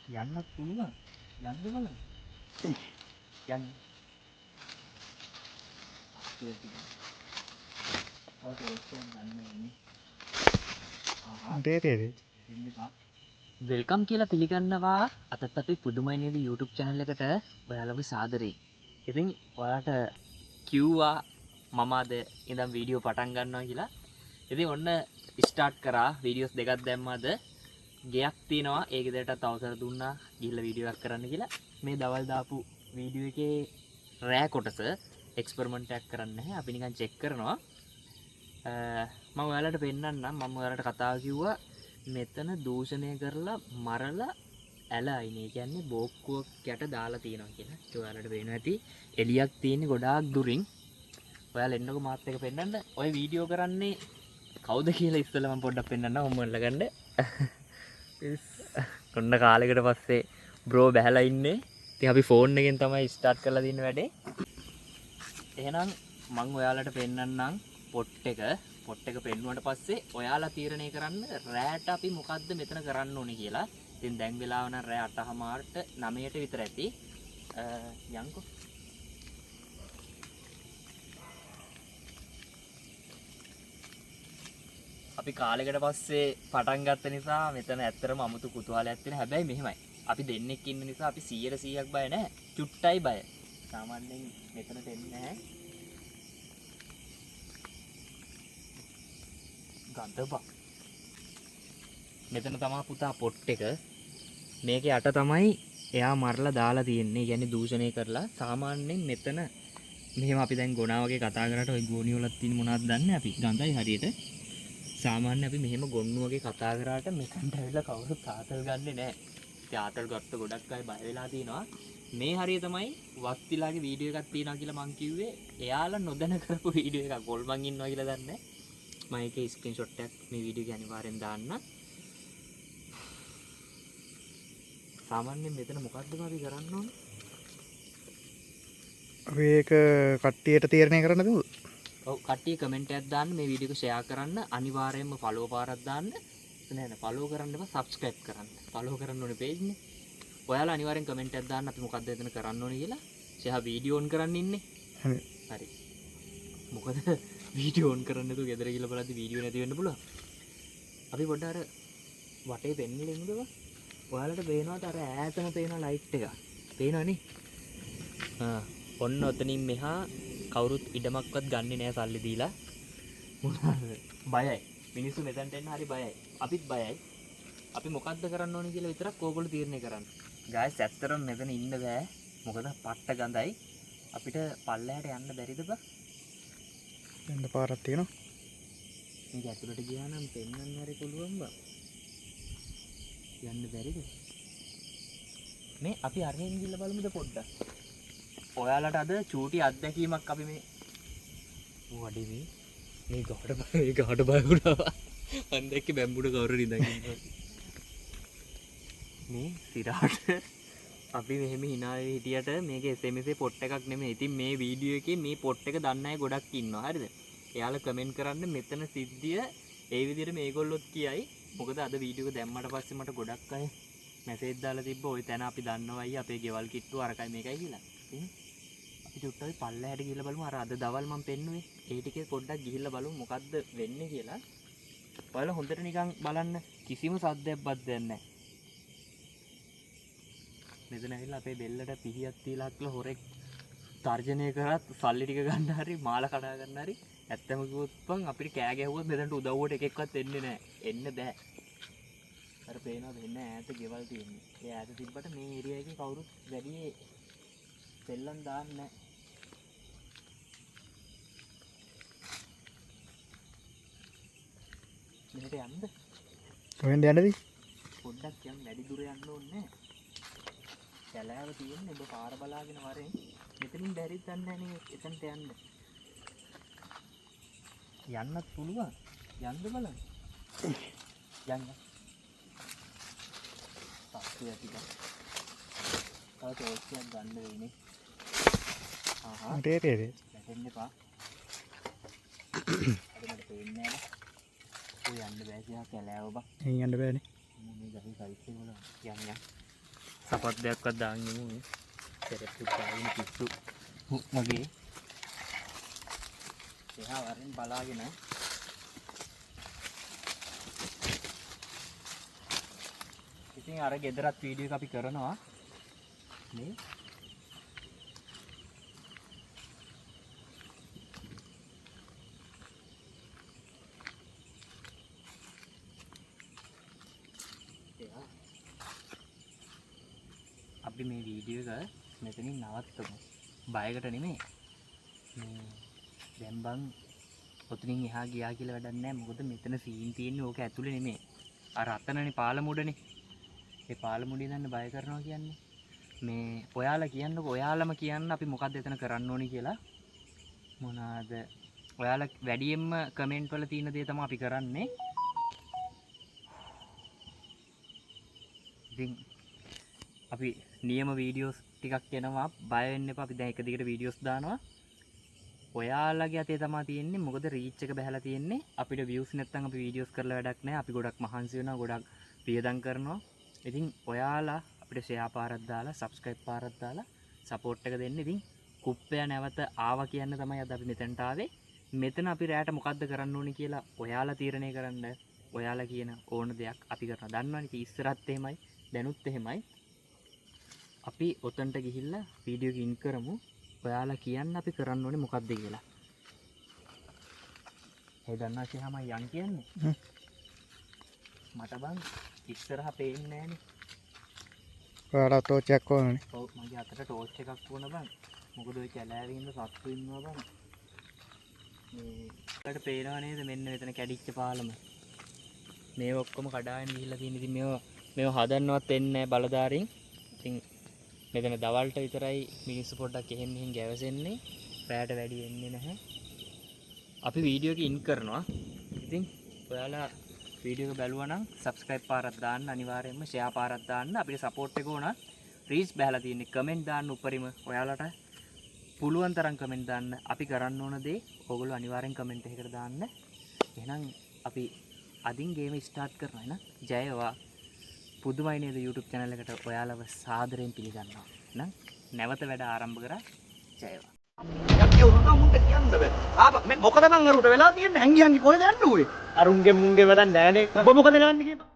යන්නත් පුළුවන්. යන්න බලන්න. යන්න. වෙල්කම් කියලා පිළිගන්නවා අතත් අපි පුදුමයි නේද YouTube channel එකට ඔයාලගේ සාදරේ. ඉතින් ඔයාලට කිව්වා මම අද ඉඳන් වීඩියෝ පටන් ගන්නවා කියලා. ඉතින් ඔන්න ස්ටාර්ට් කරා වීඩියෝස් දෙකක් දැම්මා අද. ගෙයක් තියෙනවා ඒ ගෙදරටත් අවසර දුන්නා ගිහිල්ලා වීඩියෝ එකක් කරන්න කියලා. මේ දවල් දාපු වීඩියෝ එකේ රෑ කොටස එක්ස්පෙරිමන්ට් එකක් කරන්න නැහැ. අපි නිකන් චෙක් කරනවා. මම ඔයාලට පෙන්නන්නම්. මම ඔයාලට කතාව කිව්වා මෙතන දූෂණය කරලා මරලා ඇල අයිනේ. ඒ කියන්නේ බෝක්කුවක් යට දාලා තියෙනවා කියලා. ඒක ඔයාලට පේනවා ඇති. එලියක් තියෙන්නේ ගොඩාක් දුරින්. ඔයාලා එන්නකො මාත් එක පෙන්නන්න. ඔය වීඩියෝ කරන්නේ කවුද කියලා ඉස්සෙල්ලා මම පොඩ්ඩක් පෙන්නන්නම්. ඔම්ම අල්ලගන්න. ඔන්න කාලෙකට පස්සේ බ්‍රෝ බැහැලා ඉන්නේ. ඉතින් අපි ෆෝන් එකෙන් තමයි ස්ටාර්ට් කරලා දින්න වැඩේ. එහෙනම් මම ඔයාලට පෙන්නන්නම් පොට් එක පෙන්නුවට පස්සේ ඔයාලා තීරණය කරන්න රෑට අපි මොකද්ද මෙතන කරන්න ඕනේ කියලා. ඉතින් දැන් වෙලාව නම් රෑ 8:00ට 9ට විතර ඇති. යන්කෝ. අපි කාලෙකට පස්සේ පටන් ගත්ත නිසා මෙතන ඇත්තටම අමුතු කුතුහලයක් තියෙන. හැබැයි මෙහෙමයි. අපි දෙන්නෙක් ඉන්න නිසා අපි 100%ක් බය නැහැ. චුට්ටයි බය. සාමාන්‍යයෙන් මෙතනට එන්නේ නැහැ. ගන්දපා. මෙතන තමයි පුතා පොට් එක. මේකේ යට තමයි එයා මරලා දාලා තියෙන්නේ. කියන්නේ දූෂණය කරලා. සාමාන්‍යයෙන් මෙතන මෙහෙම අපි දැන් ගොනා වගේ කතා කරාට ওই ගෝණි වලත් තියෙන මොනවද දන්නේ අපි. ගඳයි හරියට. සාමාන්‍ය අපි මෙහෙම ගොන්නු වගේ කතා කරාට මෙතනට ඇවිල්ලා කවුරුත් ආතල් ගන්නෙ නැහැ. ඉතින් ආතල් ගත්ත ගොඩක් අය බය වෙලා තිනවා. මේ හරිය තමයි වස්තිලාගේ වීඩියෝ එකක් තියෙනවා කියලා මං කිව්වේ. එයාලා නොදැන කරපු වීඩියෝ එකක්. ගොල්මන් ඉන්නවා කියලා දන්නේ. මම ඒකේ ස්ක්‍රීන්ෂොට් එකක් මේ වීඩියෝ එකේ අනිවාර්යෙන් දාන්න. සාමාන්‍යයෙන් මෙතන මොකද්ද අපි කරන්න ඕනේ? අපි ඒක කට්ටියට තීරණය කරන්න දුව. ඔව් කට්ටිය කමෙන්ට් එකක් දාන්න මේ වීඩියෝ එක ෂෙයා කරන්න අනිවාර්යයෙන්ම ෆලෝ පාරක් දාන්න. නෑ නෑ ෆලෝ කරන්න එපා සබ්ස්ක්‍රයිබ් කරන්න. ෆලෝ කරන්න ඕනේ page නේ. ඔයාලා අනිවාර්යෙන් කමෙන්ට් එකක් දාන්න අපි මොකද්ද එතන කරන්න ඕනේ කියලා. ෂෙයා වීඩියෝ ඔන් කරන්න ඉන්නේ. හරි. මොකද වීඩියෝ ඔන් කරන්න නැතුව ගෙදර ගිහලා බලද්දි වීඩියෝ නැති වෙන්න පුළුවන්. අපි පොඩ්ඩක් අර වටේ පෙන්නලා ඉමුද? ඔයාලට පේනවද අර ඈතම පේන ලයිට් එක? පේනවනේ. ඔන්න ඔතනින් මෙහා කවුරුත් ඉඩමක්වත් ගන්නෙ නෑ සල්ලි දීලා. මොනවාද? බයයි. මිනිස්සු මෙතනට එන්න හරි බයයි. අපිත් බයයි. අපි මොකද්ද කරන්න ඕනේ කියලා විතරක් ඕගොල්ලෝ තීරණය කරන්න. ගායිස් ඇත්තටම මෙතන ඉන්න බෑ. මොකද පට්ට ගඳයි. අපිට පල්ලෙහාට යන්න බැරිද බා? යන්න පාරක් තියෙනවා. මේක ඇතුළට ගියා නම් පෙන්වන්න හරි පුළුවන් බා. යන්න බැරිද? මේ අපි අරගෙන ගිහලා බලමුද පොඩ්ඩක්. ඔයාලට අද චූටි අත්දැකීමක් අපි මේ වඩේ මේ ගහට බය වුණා. මම දැක්කේ බැම්බුඩ කවුරු ඉඳන් ඉන්නවා. මේ සිරාට අපි මෙහෙම hina වෙ හිටියට මේක SMS පොට් එකක් නෙමෙයි. ඉතින් මේ වීඩියෝ එකේ මේ පොට් එක දන්න අය ගොඩක් ඉන්නවා. හරිද? එයාලා කමෙන්ට් කරන්න මෙතන සිද්ධිය ඒ විදිහට මේගොල්ලොත් කියයි. මොකද අද වීඩියෝ එක දැම්මට පස්සේ මට ගොඩක් අය මැසේජ් දාලා තිබ්බා. ওই තැන අපි දන්නවයි අපේ ගෙවල් කිට්ටුව අරකයි මේකයි කියලා. ඉතින් අපි චුට්ටක් පල්ලෙහාට ගිහලා බලමු. අර අද දවල් මම පෙන්නුවේ. ඒ ටිකේ පොඩ්ඩක් ගිහිල්ලා බලමු මොකද්ද වෙන්නේ කියලා. ඔයාලා හොඳට නිකන් බලන්න. කිසිම සද්දයක් බද්දයක් නැහැ. මෙතන ඇවිල්ලා අපේ බෙල්ලට පිහියක් තියලා අක්ල හොරෙක් තර්ජනය කරත් සල්ලි ටික ගන්න හරි මාල කඩා ගන්න හරි ඇත්තම කිව්වොත් පන් අපිට කෑ ගැහුවොත් මෙතනට උදව්වට එකෙක්වත් එන්නේ නැහැ. එන්න බෑ. අර පේනවද එන්න ඈත ගෙවල් තියෙන්නේ. ඒ ඈත තිබ්බට මේ ඒරියා එකේ කවුරුත් වැඩි සෙල්ලම් දාන්නේ නැහැ. මෙහෙට යන්නද? කොහෙන්ද යන්නද? පොඩ්ඩක් යන්න වැඩි දුර යන්න ඕනේ නැහැ. කැලෑව තියෙන්නේ ඔබ පාර බලාගෙන වරෙන්. මෙතනින් බැරිද දන්නේ නැහැ නේ එතනට යන්න. යන්නත් පුළුවන්. යන්න බලන්න. යන්න. පස්සේ ටික. තව තෝස්ටියක් ගන්න වෙන්නේ. තේරෙන්නේ. වැටෙන්න එපා. අද මට පේන්නේ නැහැ. ඔය යන්න බෑ කියලා කැලෑව බා. එහි යන්න බෑනේ. මේ ගහේ සයිස් එක වල යන්න. සපත් දෙයක්වත් දාන්න නෙමෙයි. පෙරප්පු දාගෙන පිස්සු මගේ. එහා වරින් බලාගෙන ඉතින් අර ගෙදරත් වීඩියෝ එක අපි කරනවා මේ අපි මේ වීඩියෝ එක මෙතනින් නවත්තමු. බයකට නෙමෙයි. මේ දැන් බං ඔතනින් එහා ගියා කියලා වැඩක් නැහැ. මොකද මෙතන සීන් තියෙන්නේ ඕක ඇතුලේ නෙමෙයි. අර අතනනේ පාලමුඩනේ. ඒ පාලමුඩේ දන්න බය කරනවා කියන්නේ. මේ ඔයාලා කියන්නකෝ ඔයාලම කියන්න අපි මොකද්ද එතන කරන්න ඕනි කියලා. මොනවාද? ඔයාලා වැඩියෙන්ම කමෙන්ට් වල තියෙන දේ තමයි අපි කරන්නේ. ඉතින් අපි නියම වීඩියෝස් ටිකක් එනවා. බය වෙන්න එපා. අපි දැන් එක දිගට වීඩියෝස් දානවා. ඔයාලගේ අතේ තමයි තියෙන්නේ. මොකද රීච් එක බහැලා තියෙන්නේ. අපිට views නැත්නම් අපි වීඩියෝස් කරලා වැඩක් නැහැ. අපි ගොඩක් මහන්සි වෙනවා. ගොඩක් පියදම් කරනවා. ඉතින් ඔයාලා අපිට ෂෙයා පාරක් දාලා subscribe පාරක් දාලා support එක දෙන්න. ඉතින් කුප්පය නැවත ආවා කියන්න තමයි අද අපි මෙතනට ආවේ. මෙතන අපි රැයට මොකද්ද කරන්න ඕනේ කියලා ඔයාලා තීරණය කරන්න. ඔයාලා කියන ඕන දෙයක් අපි කරනවා. දන්නවනේ ඉතින් ඉස්සරහත් එහෙමයි. දැනුත් එහෙමයි. අපි ඔතනට ගිහිල්ලා වීඩියෝ එක ඉන් කරමු. ඔයාලා කියන්න අපි කරන්න ඕනේ මොකක්ද කියලා. ඒ දන්නා කියලා මම යන් කියන්නේ. මට බං ඉස්සරහ පේන්නේ නැහනේ. ඔයාලා ටෝච් එකක් ඕනනේ. ඔව් මගේ අතට ටෝච් එකක් වුණ බං. මොකද ඔය කැලෑවේ ඉන්න සත්තු ඉන්නවා බං. මේකට පේනව නේද මෙන්න මෙතන කැඩිච්ච පාලම. මේ ඔක්කොම කඩාගෙන ගිහිල්ලා තියෙන. ඉතින් මේව හදන්නවත් වෙන්නේ නැහැ බලදාරින්. ඉතින් මෙතන දවල්ට විතරයි මිනිස්සු පොඩ්ඩක් එහෙන් මෙහෙන් ගැවසෙන්නේ. රැයට වැඩි වෙන්නේ නැහැ. අපි වීඩියෝ එක ඉන් කරනවා. ඉතින් ඔයාලා වීඩියෝ එක බැලුවා නම් subscribe පාරක් දාන්න, අනිවාර්යයෙන්ම share පාරක් දාන්න. අපිට support එක ඕන. reach බහලා තියෙන්නේ. comment දාන්න උඩරිම. ඔයාලට පුළුවන් තරම් comment දාන්න. අපි කරන්න ඕන දේ ඕගොල්ලෝ අනිවාර්යෙන් comment එකකට දාන්න. එහෙනම් අපි අදින් ගේම start කරනවා එහෙනම්. ජය වේවා. පුදුමයි නේද YouTube channel එකට ඔයාලව සාදරයෙන් පිළිගන්නවා. එහෙනම් නැවත වැඩ ආරම්භ කරා. ජය වේවා. යක්කේ උරුණ මුන්ට කියන්න බෑ. ආපා මේ මොකද මං අරුට වෙලා තියන්නේ හැංගි හැංගි කොහෙද යන්නේ ඌේ? අරුන්ගේ මුන්ගේ වැඩක් නෑනේ. ඔබ මොකද කරන්නේ කියලා?